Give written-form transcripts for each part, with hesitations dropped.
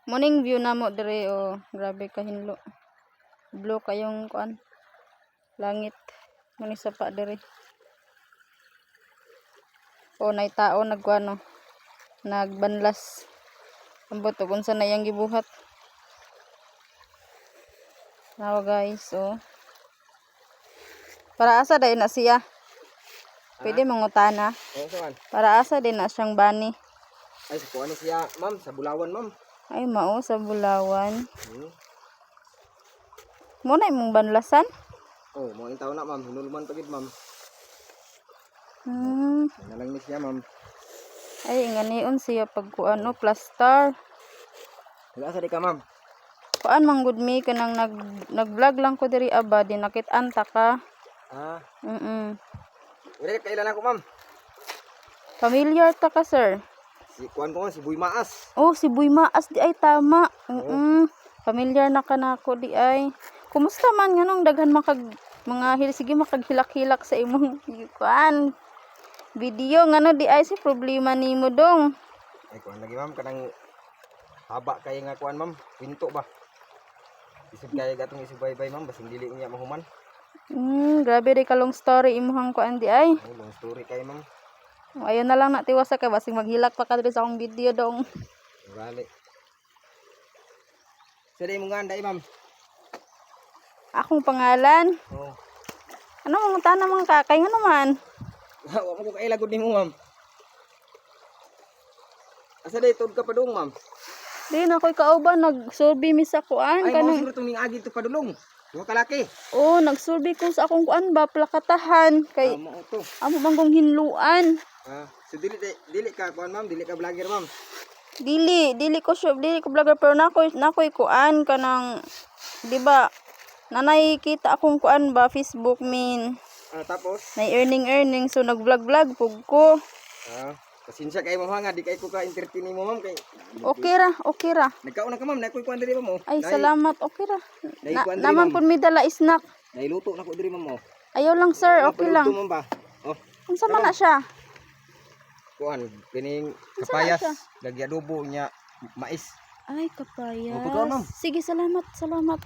Morning view na mo dire oh. Grabe ka hinlo. Blue kayong kuan. Langit. Muni sa pa dire. Oh, nay tao nagkuano. Nagbanlas. Ambot og unsa na yang gibuhat. Now guys, oh. Para asa dai na siya? Pwede mangutana. Oo, saan? Para asa din na siyang bani. Ay, sa kuha siya, ma'am. Sa Bulawan, ma'am. Ay mao sa Bulawan. Mo na imong banlasan? Oh, mga tao na, ma'am. Hinulman pagid, ma'am. Nalang ni siya, ma'am. Ay inganion siya pagkuan no plaster. Asa di ka, ma'am? Kuan man gud mi kanang nag-vlog lang ko diri aba di nakit-an ta ka. Ah. Wala ka kailan ako, ma'am. Familiar ta ka, sir? Si kuan ko, si Buy Maas. Oh, si Buy Maas di ay tama. Familiar na ka nako di ay. Kumusta man nganong daghan mga sige makaghilak-hilak sa imong kuan. Video ngano di ay si problema nimo dong. Ay kuan lagi, ma'am, kanang haba kay nga kuan, ma'am. Pinto ba? Isip kay gatong isubay-bay, ma'am, basing dili niya mahuman. Grabe di ka long story imuhang kuan di ay. Ay, long story kay, ma'am. Ayun na lang natiwasa ka basing maghilak pa ka diri sa akong video dong. Bali. Sada imong ganda, ma'am. Akong pangalan. Oh. Ano mong tanong mga kakay nga naman? Wa mo ko kay lagod nimo, ma'am. Asa day tud ka padung, ma'am? Di na ko'y kauban nagsurvey mi sa kuan Ay, kanang. mo siguro ning agi to padulong. Mga kalaki. Oh, nagsurvey ko sa akong kuan ba plakatahan kay Mo to. amo manggong hinluan. So dili ka kuan, ma'am, dili ka vlogger, ma'am. Dili ko sure, dili ko vlogger pero nakoy kuan kanang di ba? Nanay kita akong kuan ba Facebook min. Tapos Nay earning so nag-vlog pug ko. pasensya kay mo nga di kay ko ka entertain mo, ma'am, kay Okay ra. nagkaon na ka, ma'am, nakoy kuan diri, ma'am. Ay salamat, okay ra. Kuan diri, Naman ma'am. pud mi dala snack. Nailuto na ko diri, ma'am. Ayaw lang sir, okay lang. Paluto, ma'am, ba? Oh, Unsa man na siya? kuan kining Unsa kapayas, na siya? lagi adobo nya mais. Ay, kapayas. Pagkaon, ma'am. Sige, salamat.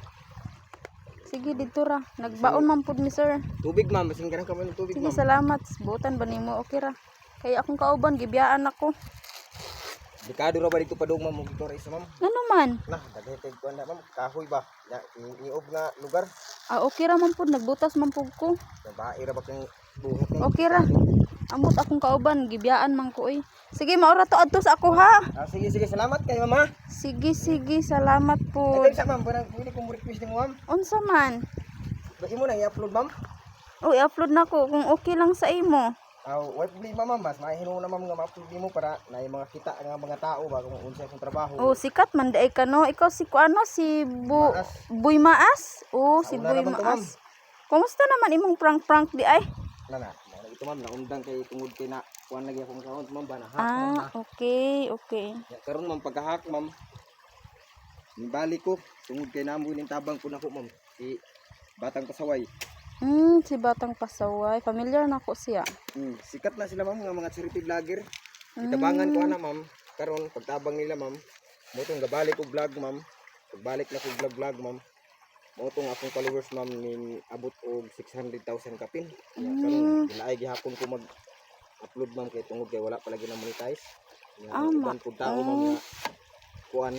Sige, dito ra. Nagbaon man pud mi, sir. Tubig, ma'am, basing kanang kamay ng tubig, Sige, ma'am. salamat. Butan ba nimo? Okay ra. Kaya akong kauban, gibiyaan ako. Dekado ra ba dito padung, ma'am, ug dito ra isa, ma'am? Ano man? Nah, daghay kay kuan na, ma'am, kahoy ba? Ya, iog nga lugar. Okay ra man pud. Nagbutas man pud ko. Nabae ra ba kang buhok, ma'am? Okay ra. Ambot akong kauban, gibiyaan man ko, Sige, maura to adto sa ako, ha? Sige, salamat kay mama. Sige, salamat po. Ito sa, ma'am, parang pwede kong request mo, ma'am. Unsa man? Bagi mo na i-upload, ma'am. Oh, i-upload na ko kung okay lang sa imo. What problema, ma'am, mas mahino na, ma'am, nga ma-upload mo para na yung mga kita nga mga tao ba kung unsa akong trabaho. Oh, sikat man dai ka no. Ikaw si kuano si Maas. Buy Maas? Oh, si Sauna Buy naman to, ma'am. Maas. Kumusta naman imong prank di ay? Na. Ito, ma'am, naundang kay tungod kay na kuan lagi akong account, ma'am, ba na hack, ma'am, na. Okay. Ya, karon, ma'am, pagka-hack, ma'am. Nibalik ko tungod kay namo ning tabang ko nako, ma'am. Si Batang Pasaway. Si Batang Pasaway. Familiar na ko siya. Sikat na sila, ma'am, nga mga charity vlogger. Itabangan ko ana, ma'am. Karon pagtabang nila, ma'am, mo tong gabalik og vlog, ma'am. Pagbalik na ko vlog, ma'am. Mo tong akong followers, ma'am, ning abot og 600,000 kapin. Ya, karon gilaay gihapon ko mag-upload, ma'am, kay tungod kay wala pa lagi na monetize. Uban pud tao, ma'am, nga kuan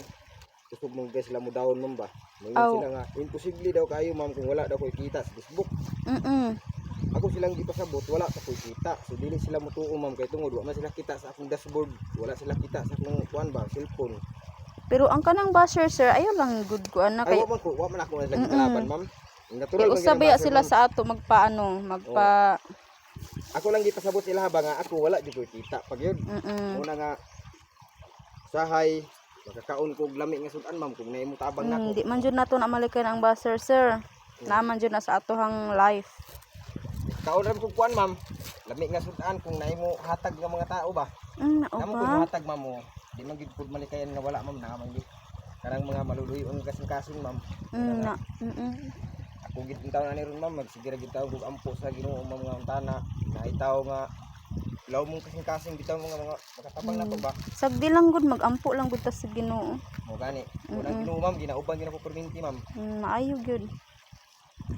kusog mong guys sila mo down, ma'am, ba. Ngayon sila nga imposible daw kayo, ma'am, kung wala daw koy kita sa Facebook. Ako silang gipasabot, wala pa koy kita. So dili sila mutuo, ma'am, kay tungod wa man sila kita sa akong dashboard, wala sila kita sa akong kuan ba, cellphone. Pero ang kanang basher, sir, ayaw lang good ko ana Ay, kay wa man ako lagi kalaban, ma'am. Natural man usab ginang sila basher, sa ato magpa ako lang gipasabot sila ba nga ako wala di koy kita pag yun. Una nga sahay makakaon ko og lami nga sudan, ma'am, kung naimo tabang nako. Di man jud nato na malikan ang basher, sir. Naman jud na sa atohang life. Kaon ra ko kuan, ma'am. Lami nga sudan kung naimo hatag nga mga tao ba. Namo ko Opa. hatag, ma'am, mo. Di man gid pud malikayan nga wala, ma'am, naman gid. Karang mga maluluyon kasing-kasing, ma'am. Ako gid tawo na ni ron, ma'am, magsigira gid tawo og ampo sa Ginoo, ma'am, nga untana na itaw nga Ilaw mong kasing-kasing bitaw mo nga mga makatabang na to ba. Sagdi lang gud magampo lang gud ta sa Ginoo. Mo gani. Unang Ginoo ma'am, ginauban gina ko perminti ma'am. Maayo gyud.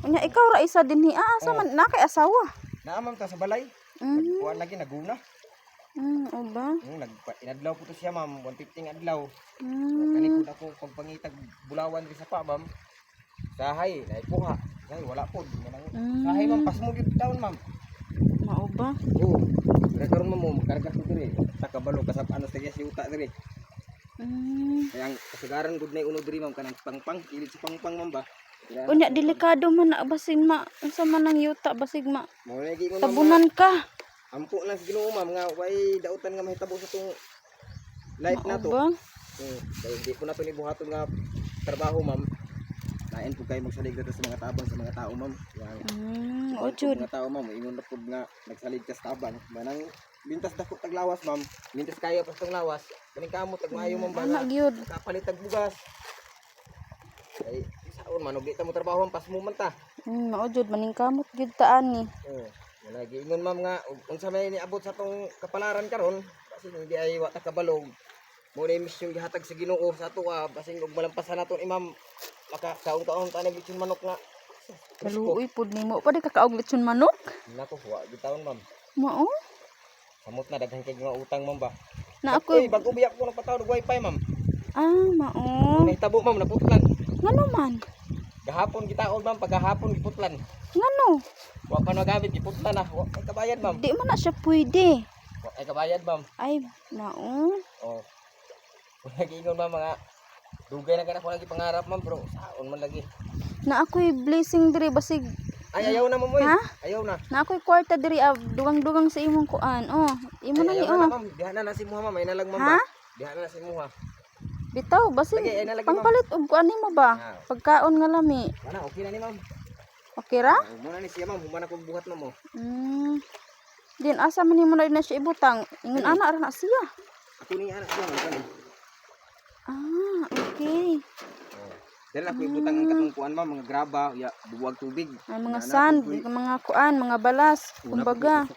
Unya ikaw ra isa dinhi asa man na kay asawa. Naa ma'am ta sa balay. Mm. Kuan lagi naguna. O ba? Inadlaw po to siya ma'am, 150 adlaw. Mm. Kani ko ako pagpangitag bulawan diri sa pa ma'am. Sahay, naipuha. Sahay wala pod. Sahay ma'am, pasmo gyud taon ma'am. Mao ba? Oo. Pero karon ma'am, karga ko diri. Ta kabalo kasap ano sa si uta diri. Kaya ang kasagaran gud nay uno diri ma'am kanang pangpang, kilit si pangpang ma'am ba. Unya delikado man na basin ma unsa man ang yuta basig ma. Mo lagi mo Tabunan ka. Ampo na sa Ginoo ma'am nga way dautan nga mahitabo sa tong life na to. Ba? Kaya hindi ko na to ni buhaton nga trabaho ma'am. Lain po kayo magsalig dito sa mga tabang sa mga tao ma'am. O jud. Mga tao ma'am, ingon na po nga nagsalig ka sa tabang. Manang bintas dako tag lawas ma'am. Bintas kayo pa tong lawas. Kaning kamot tag maayo ma'am ba. Ana gyud. Kapalit tag bugas. Ay saon man og di ta mo trabaho pas mo man ta. Mao jud maningkamot gyud ta ani. Lagi ingon ma'am nga unsa may niabot sa tong kapalaran karon kasi hindi ay wa ta kabalog. Mo na mission gihatag sa Ginoo sa ato basin og malampasan naton imam makakaon-kaon ta nag manok nga. Kaluoy pud nimo pa di kakaog lechon manok. Nako wa gitawon ma'am. Mao? Samot na daghan kay nga utang ma'am ba. Na Uy, ako bago biyak ko nagpatawag og wifi ma'am. mao. Nahitabo ma'am naputlan. Ngano man? Gahapon gitaod ma'am pagahapon giputlan. Ngano? Wa pa nagamit giputlan na. Wa ay kabayad ma'am. Di man na siya pwede. Wa ay kabayad ma'am. Ay, mao. Oh. Lagi ingon ma'am mga dugay na kana ko lagi pangarap ma'am bro. Saon man lagi. Na ako'y blessing diri basig. Ay ayaw na ma'am oy. Ha? Ayaw na. Na ako'y kwarta diri dugang-dugang sa imong kuan. Imo na ni Ayaw na ma'am. Diha na si muha ma'am. Ay na lang ma'am Ha? ba. Diha na si muha. Bitaw basig. Lagi, ay nalagay, Pangpalit og kuan nimo ba? Pagkaon nga lami. Wala okay na ni ma'am. Okay ra? Muna ni siya ma'am. Humana kog buhat ma'am. Din asa man nimo na siya ibutang. Ingon ana ra na siya. Ako ni anak siya ma'am. Okay. Dala ako ibutang ang katong kuan ma'am, mga graba, ya duwag tubig. Ay mga sand, mga kuan, mga balas, kumbaga.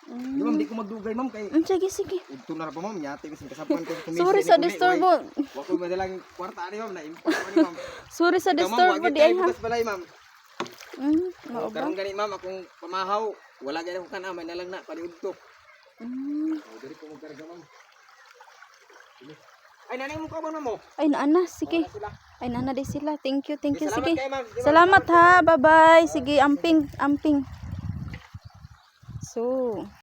Di ma'am, di ko magdugay ma'am kay Sige, sige. udto na ra pa ma'am, yate kasi kasapan ko kumis. Sorry sa disturbo. Wa ko madalang kwarta ani ma'am, na import ko ni ma'am. Sorry sa disturbo di ay ha. Bukas balay ma'am. Mao ba? Karon gani ma'am akong pamahaw, wala gani ko kana may nalang na paniudto. Diri ko mo karga ma'am. Ay nanay mo ka ba mo? Ay naana, sige. Sila. Ay naana di sila. Thank you, sige. Salamat kay ma'am. Salamat ha. Bye-bye. Sige, amping. So,